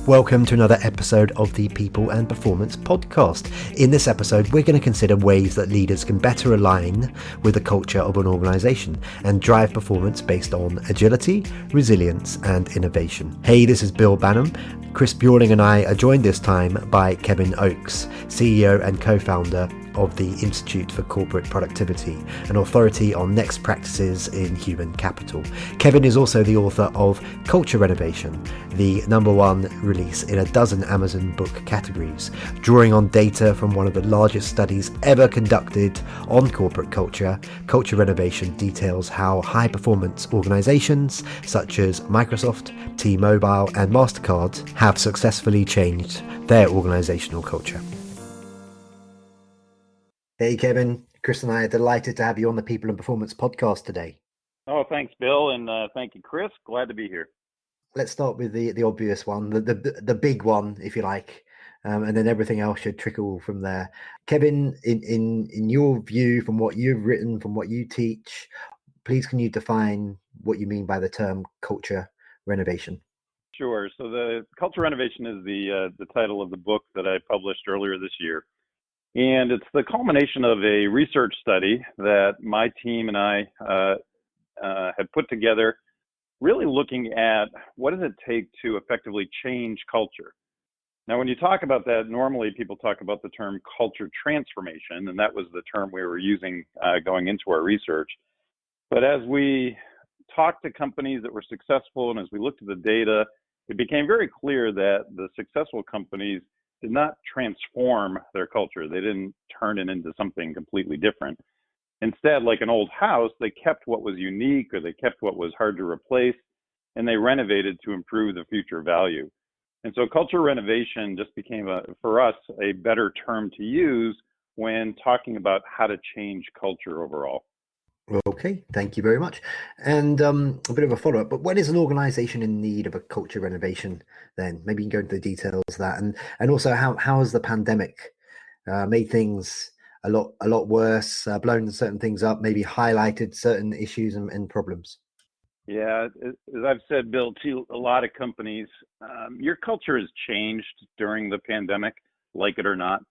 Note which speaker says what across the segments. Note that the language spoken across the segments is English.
Speaker 1: Welcome to another episode of the People and Performance podcast. In this episode, we're going to consider ways that leaders can better align with the culture of an organisation and drive performance based on agility, resilience, and innovation. Hey, this is Bill Banham. Chris Bjorling and I are joined this time by Kevin Oakes, CEO and co-founder of the Institute for Corporate Productivity, an authority on next practices in human capital. Kevin is also the author of Culture Renovation, the #1 release in a dozen Amazon book categories. Drawing on data from one of the largest studies ever conducted on corporate culture, Culture Renovation details how high-performance organizations such as Microsoft, T-Mobile, and Mastercard have successfully changed their organizational culture. Hey, Kevin. Chris and I are delighted to have you on the People and Performance podcast today.
Speaker 2: Oh, thanks, Bill, and thank you, Chris. Glad to be here.
Speaker 1: Let's start with the obvious one, the big one, if you like, and then everything else should trickle from there. Kevin, in your view, from what you've written, from what you teach, please can you define what you mean by the term culture renovation?
Speaker 2: Sure. So the Culture Renovation is the title of the book that I published earlier this year. And it's the culmination of a research study that my team and I had put together, really looking at what does it take to effectively change culture. Now, when you talk about that, normally people talk about the term culture transformation, and that was the term we were using going into our research. But as we talked to companies that were successful and as we looked at the data, it became very clear that the successful companies did not transform their culture. They didn't turn it into something completely different. Instead, like an old house, they kept what was unique or they kept what was hard to replace, and they renovated to improve the future value. And so culture renovation just became, for us, a better term to use when talking about how to change culture overall.
Speaker 1: Okay, thank you very much. And a bit of a follow-up, but when is an organization in need of a culture renovation then? Maybe you can go into the details of that. And also how has the pandemic made things a lot worse, blown certain things up, maybe highlighted certain issues and problems?
Speaker 2: Yeah, as I've said, Bill, to a lot of companies, your culture has changed during the pandemic, like it or not.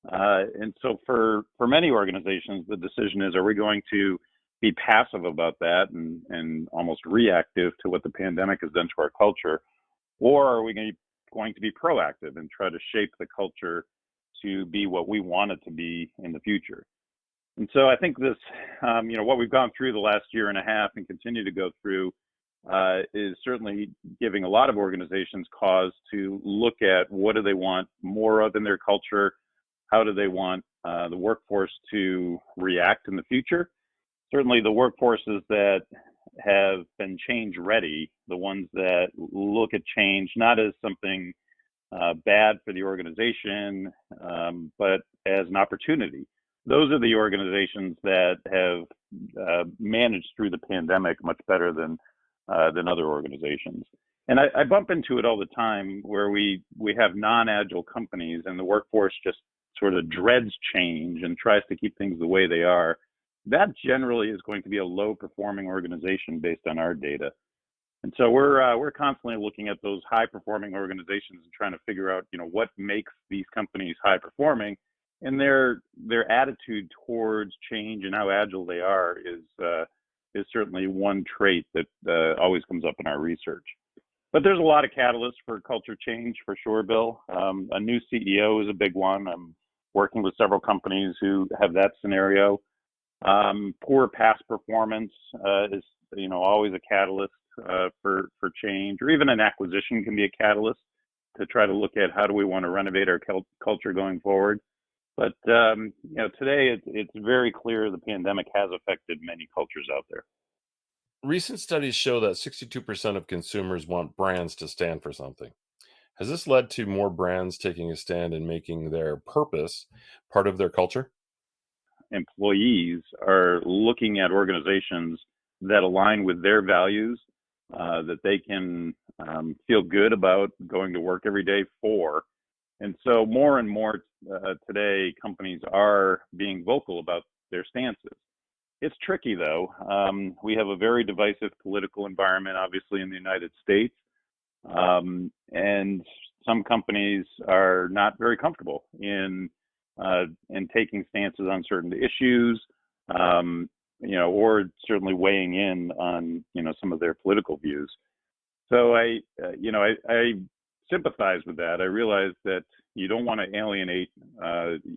Speaker 2: And so for many organizations, the decision is, are we going to be passive about that and almost reactive to what the pandemic has done to our culture? Or are we going to be proactive and try to shape the culture to be what we want it to be in the future? And so I think this, what we've gone through the last year and a half and continue to go through is certainly giving a lot of organizations cause to look at what do they want more of in their culture, how do they want the workforce to react in the future. Certainly the workforces that have been change ready, the ones that look at change not as something bad for the organization, but as an opportunity. Those are the organizations that have managed through the pandemic much better than other organizations. And I bump into it all the time where we have non-agile companies and the workforce just sort of dreads change and tries to keep things the way they are. That generally is going to be a low-performing organization based on our data. And so we're constantly looking at those high-performing organizations and trying to figure out, what makes these companies high-performing, and their attitude towards change and how agile they are is certainly one trait that always comes up in our research. But there's a lot of catalysts for culture change, for sure, Bill. A new CEO is a big one. I'm working with several companies who have that scenario. Poor past performance is, always a catalyst for change, or even an acquisition can be a catalyst to try to look at how do we want to renovate our culture going forward. But today it's very clear the pandemic has affected many cultures out there.
Speaker 3: Recent studies show that 62% of consumers want brands to stand for something. Has this led to more brands taking a stand and making their purpose part of their culture?
Speaker 2: Employees are looking at organizations that align with their values, that they can feel good about going to work every day for. And so more and more today, companies are being vocal about their stances. It's tricky, though. We have a very divisive political environment, obviously, in the United States. And some companies are not very comfortable in taking stances on certain issues, or certainly weighing in on some of their political views. So I sympathize with that. I realize that you don't want to alienate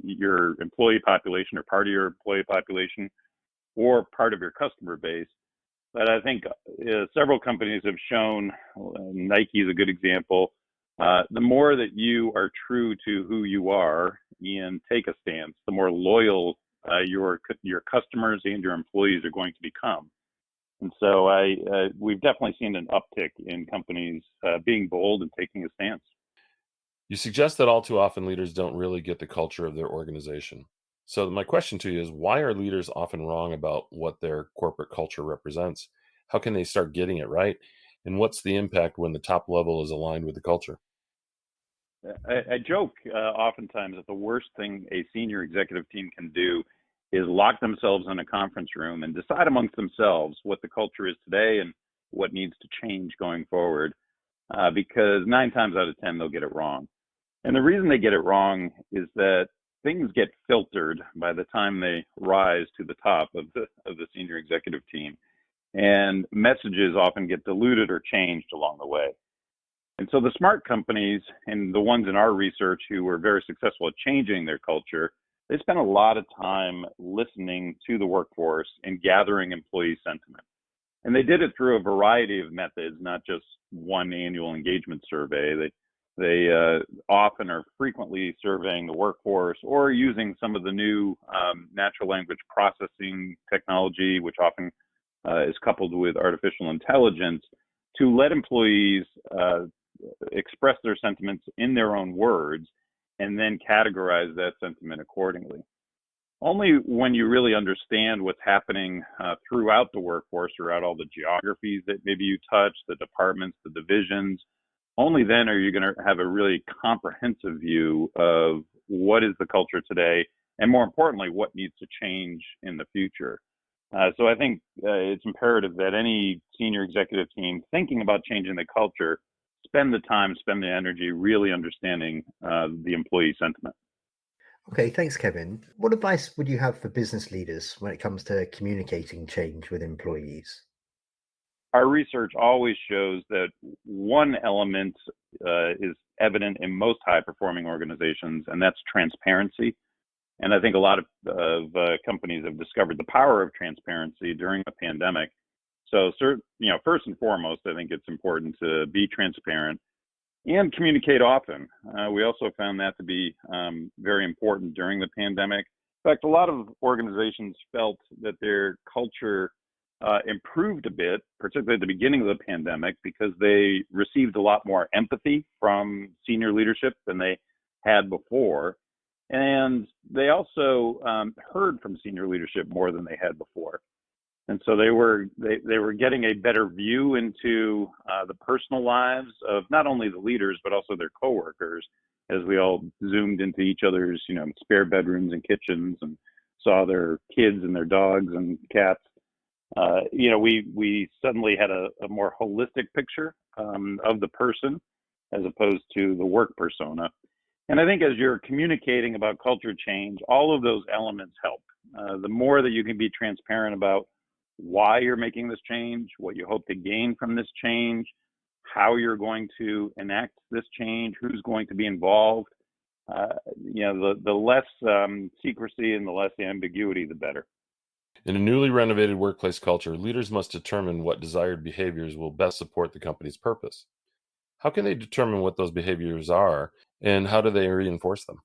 Speaker 2: your employee population or part of your employee population or part of your customer base. But I think several companies have shown, Nike is a good example, the more that you are true to who you are and take a stance, the more loyal your customers and your employees are going to become. And so we've definitely seen an uptick in companies being bold and taking a stance.
Speaker 3: You suggest that all too often leaders don't really get the culture of their organization. So, my question to you is, why are leaders often wrong about what their corporate culture represents? How can they start getting it right? And what's the impact when the top level is aligned with the culture?
Speaker 2: I joke oftentimes that the worst thing a senior executive team can do is lock themselves in a conference room and decide amongst themselves what the culture is today and what needs to change going forward, because 9 times out of 10 they'll get it wrong. And the reason they get it wrong is that things get filtered by the time they rise to the top of the senior executive team, and messages often get diluted or changed along the way. And so the smart companies and the ones in our research who were very successful at changing their culture, they spent a lot of time listening to the workforce and gathering employee sentiment. And they did it through a variety of methods, not just one annual engagement survey. They often are frequently surveying the workforce or using some of the new natural language processing technology, which often is coupled with artificial intelligence, to let employees express their sentiments in their own words and then categorize that sentiment accordingly. Only when you really understand what's happening throughout the workforce, throughout all the geographies that maybe you touch, the departments, the divisions, only then are you going to have a really comprehensive view of what is the culture today, and more importantly, what needs to change in the future. So I think it's imperative that any senior executive team thinking about changing the culture spend the time, spend the energy really understanding the employee sentiment.
Speaker 1: Okay, thanks, Kevin. What advice would you have for business leaders when it comes to communicating change with employees?
Speaker 2: Our research always shows that one element is evident in most high-performing organizations, and that's transparency. And I think a lot of companies have discovered the power of transparency during the pandemic. So, first and foremost, I think it's important to be transparent and communicate often. We also found that to be very important during the pandemic. In fact, a lot of organizations felt that their culture improved a bit, particularly at the beginning of the pandemic, because they received a lot more empathy from senior leadership than they had before. And they also heard from senior leadership more than they had before. And so they were getting a better view into the personal lives of not only the leaders, but also their coworkers, as we all zoomed into each other's, spare bedrooms and kitchens and saw their kids and their dogs and cats. We suddenly had a more holistic picture of the person as opposed to the work persona. And I think as you're communicating about culture change, all of those elements help. The more that you can be transparent about why you're making this change, what you hope to gain from this change, how you're going to enact this change, who's going to be involved, the less secrecy and the less ambiguity, the better.
Speaker 3: In a newly renovated workplace culture, leaders must determine what desired behaviors will best support the company's purpose. How can they determine what those behaviors are, and how do they reinforce them?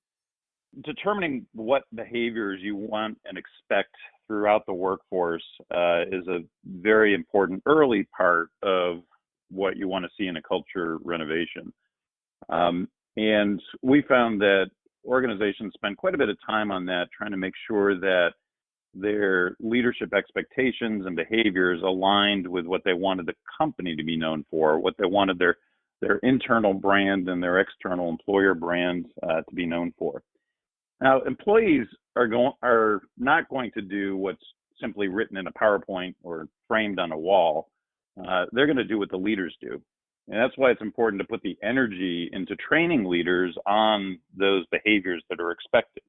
Speaker 2: Determining what behaviors you want and expect throughout the workforce is a very important early part of what you want to see in a culture renovation. And we found that organizations spend quite a bit of time on that, trying to make sure that their leadership expectations and behaviors aligned with what they wanted the company to be known for, what they wanted their internal brand and their external employer brand to be known for. Now, employees are not going to do what's simply written in a PowerPoint or framed on a wall. They're going to do what the leaders do. And that's why it's important to put the energy into training leaders on those behaviors that are expected.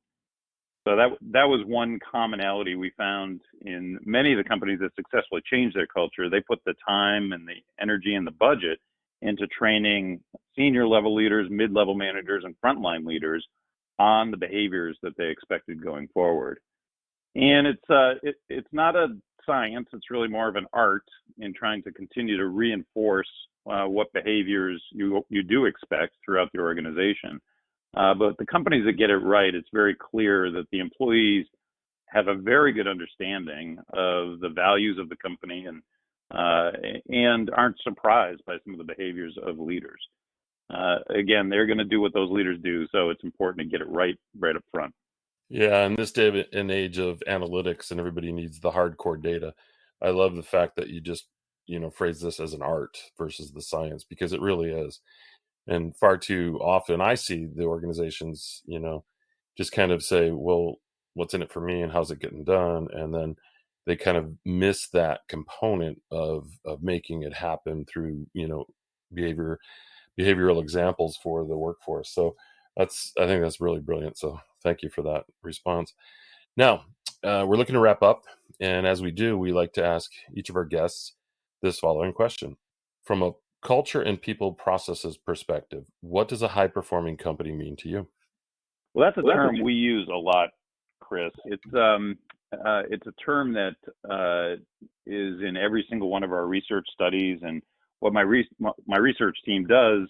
Speaker 2: So that was one commonality we found in many of the companies that successfully changed their culture. They put the time and the energy and the budget into training senior level leaders, mid-level managers, and frontline leaders on the behaviors that they expected going forward. And it's not a science, it's really more of an art in trying to continue to reinforce what behaviors you do expect throughout the organization. But the companies that get it right, it's very clear that the employees have a very good understanding of the values of the company and aren't surprised by some of the behaviors of leaders. Again, they're going to do what those leaders do, so it's important to get it right up front.
Speaker 3: Yeah, in this day and age of analytics and everybody needs the hardcore data, I love the fact that you just, phrase this as an art versus the science, because it really is. And far too often I see the organizations, just kind of say, well, what's in it for me and how's it getting done? And then they kind of miss that component of making it happen through, behavioral examples for the workforce. So I think that's really brilliant. So thank you for that response. Now, we're looking to wrap up. And as we do, we like to ask each of our guests this following question. From a culture and people processes perspective, what does a high-performing company mean to you?
Speaker 2: Well, that's a term we use a lot, Chris. It's a term that is in every single one of our research studies, and what my research team does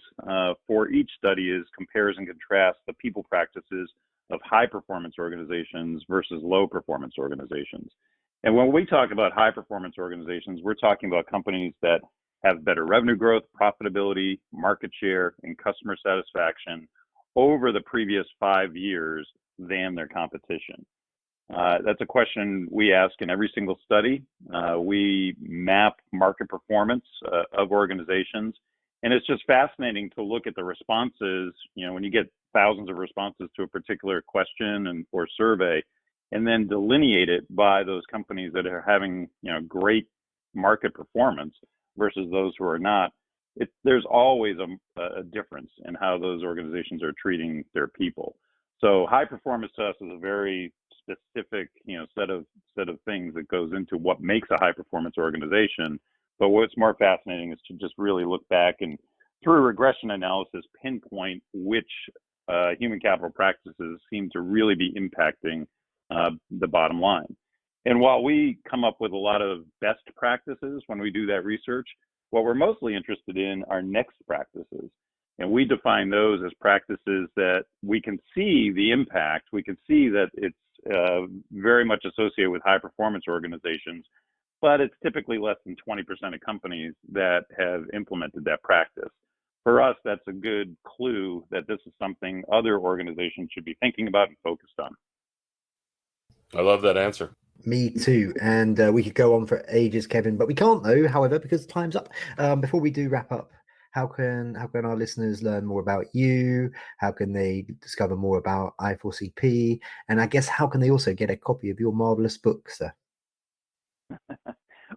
Speaker 2: for each study is compares and contrasts the people practices of high performance organizations versus low performance organizations. And when we talk about high performance organizations, we're talking about companies that have better revenue growth, profitability, market share, and customer satisfaction over the previous 5 years than their competition. That's a question we ask in every single study. We map market performance of organizations, and it's just fascinating to look at the responses. When you get thousands of responses to a particular question or survey, and then delineate it by those companies that are having great market performance versus those who are not. There's always a difference in how those organizations are treating their people. So high performance to us is a very specific, set of things that goes into what makes a high performance organization. But what's more fascinating is to just really look back and through regression analysis, pinpoint which human capital practices seem to really be impacting the bottom line. And while we come up with a lot of best practices when we do that research, what we're mostly interested in are next practices. And we define those as practices that we can see the impact. We can see that it's very much associated with high performance organizations, but it's typically less than 20% of companies that have implemented that practice. For us, that's a good clue that this is something other organizations should be thinking about and focused on.
Speaker 3: I love that answer.
Speaker 1: Me too. And we could go on for ages, Kevin, but we can't though, however, because time's up. Before we do wrap up, how can our listeners learn more about you? How can they discover more about I4CP? And I guess how can they also get a copy of your marvelous book, sir?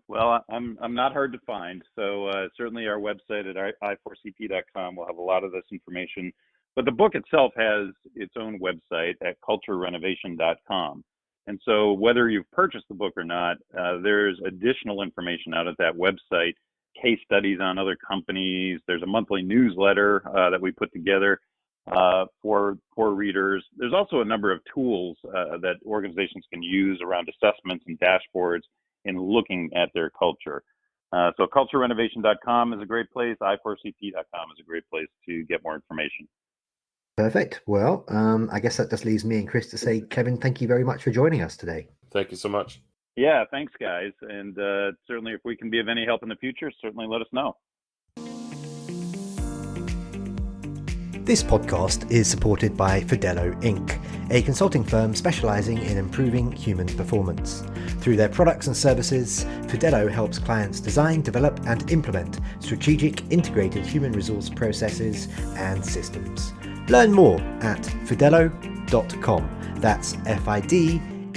Speaker 2: Well, I'm not hard to find. So certainly our website at i4cp.com will have a lot of this information. But the book itself has its own website at culturerenovation.com. And so whether you've purchased the book or not, there's additional information out at that website, case studies on other companies. There's a monthly newsletter that we put together for readers. There's also a number of tools that organizations can use around assessments and dashboards in looking at their culture. So culturerenovation.com is a great place. i4cp.com is a great place to get more information.
Speaker 1: Perfect. Well, I guess that just leaves me and Chris to say, Kevin, thank you very much for joining us today.
Speaker 3: Thank you so much.
Speaker 2: Yeah, thanks, guys. And certainly if we can be of any help in the future, certainly let us know.
Speaker 1: This podcast is supported by Fidello Inc., a consulting firm specializing in improving human performance. Through their products and services, Fidello helps clients design, develop, and implement strategic integrated human resource processes and systems. Learn more at fidello.com. That's FIDELLO.com.